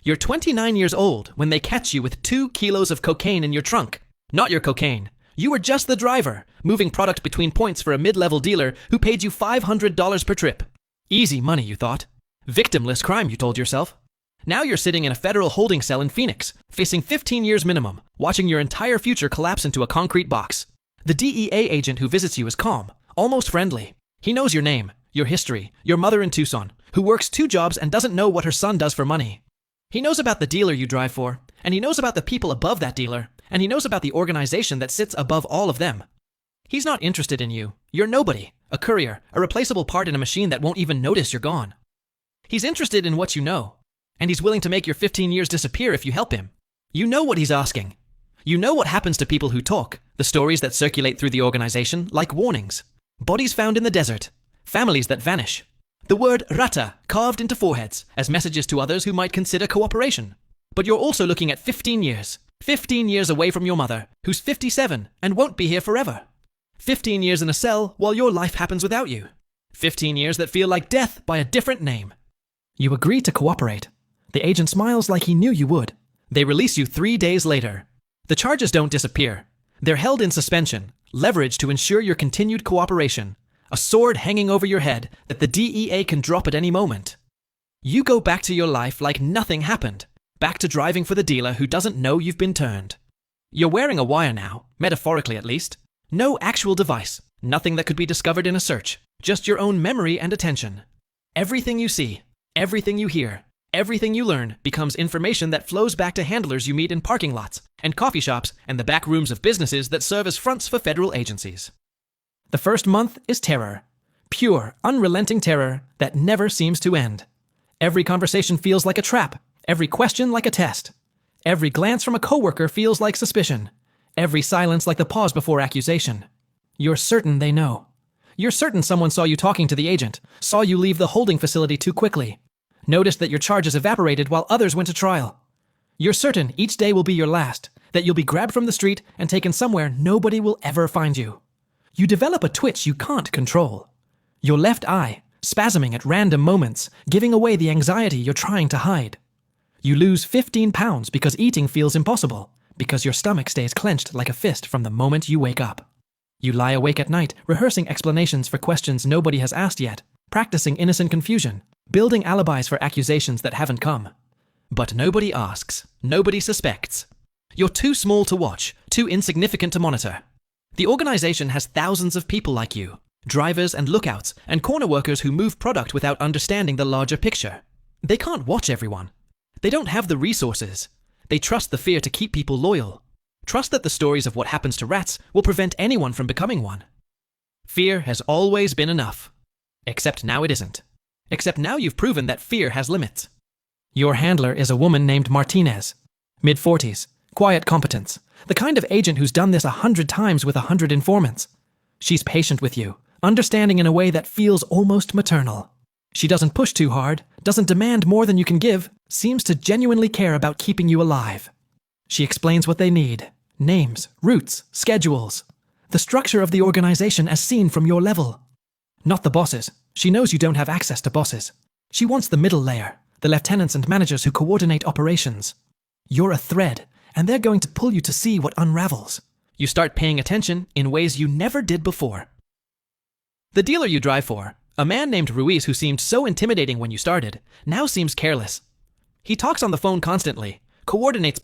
You're 29 years old when they catch you with 2 kilos of cocaine in your trunk. Not your cocaine. You were just the driver, moving product between points for a mid-level dealer who paid you $500 per trip. Easy money, you thought. Victimless crime, you told yourself. Now you're sitting in a federal holding cell in Phoenix, facing 15 years minimum, watching your entire future collapse into a concrete box. The DEA agent who visits you is calm, almost friendly. He knows your name, your history, your mother in Tucson, who works 2 jobs and doesn't know what her son does for money. He knows about the dealer you drive for, and he knows about the people above that dealer, and he knows about the organization that sits above all of them. He's not interested in you. You're nobody, a courier, a replaceable part in a machine that won't even notice you're gone. He's interested in what you know, and he's willing to make your 15 years disappear if you help him. You know what he's asking. You know what happens to people who talk, the stories that circulate through the organization, like warnings. Bodies found in the desert, families that vanish. The word rata carved into foreheads as messages to others who might consider cooperation. But you're also looking at 15 years. 15 years away from your mother, who's 57 and won't be here forever. 15 years in a cell while your life happens without you. 15 years that feel like death by a different name. You agree to cooperate. The agent smiles like he knew you would. They release you 3 days later. The charges don't disappear. They're held in suspension, leveraged to ensure your continued cooperation. A sword hanging over your head that the DEA can drop at any moment. You go back to your life like nothing happened. Back to driving for the dealer who doesn't know you've been turned. You're wearing a wire now, metaphorically at least. No actual device, nothing that could be discovered in a search, just your own memory and attention. Everything you see, everything you hear, everything you learn becomes information that flows back to handlers you meet in parking lots and coffee shops and the back rooms of businesses that serve as fronts for federal agencies. The first month is terror. Pure, unrelenting terror that never seems to end. Every conversation feels like a trap. Every question like a test. Every glance from a coworker feels like suspicion. Every silence like the pause before accusation. You're certain they know. You're certain someone saw you talking to the agent, saw you leave the holding facility too quickly, noticed that your charges evaporated while others went to trial. You're certain each day will be your last, that you'll be grabbed from the street and taken somewhere nobody will ever find you. You develop a twitch you can't control. Your left eye, spasming at random moments, giving away the anxiety you're trying to hide. You lose 15 pounds because eating feels impossible, because your stomach stays clenched like a fist from the moment you wake up. You lie awake at night, rehearsing explanations for questions nobody has asked yet, practicing innocent confusion, building alibis for accusations that haven't come. But nobody asks, nobody suspects. You're too small to watch, too insignificant to monitor. The organization has thousands of people like you, drivers and lookouts, and corner workers who move product without understanding the larger picture. They can't watch everyone. They don't have the resources. They trust the fear to keep people loyal. Trust that the stories of what happens to rats will prevent anyone from becoming one. Fear has always been enough. Except now it isn't. Except now you've proven that fear has limits. Your handler is a woman named Martinez. Mid-40s, quiet competence. The kind of agent who's done this 100 times with 100 informants. She's patient with you, understanding in a way that feels almost maternal. She doesn't push too hard, doesn't demand more than you can give, seems to genuinely care about keeping you alive. She explains what they need. Names, routes, schedules. The structure of the organization as seen from your level. Not the bosses. She knows you don't have access to bosses. She wants the middle layer, the lieutenants and managers who coordinate operations. You're a thread, and they're going to pull you to see what unravels. You start paying attention in ways you never did before. The dealer you drive for, a man named Ruiz who seemed so intimidating when you started, now seems careless. He talks on the phone constantly, coordinates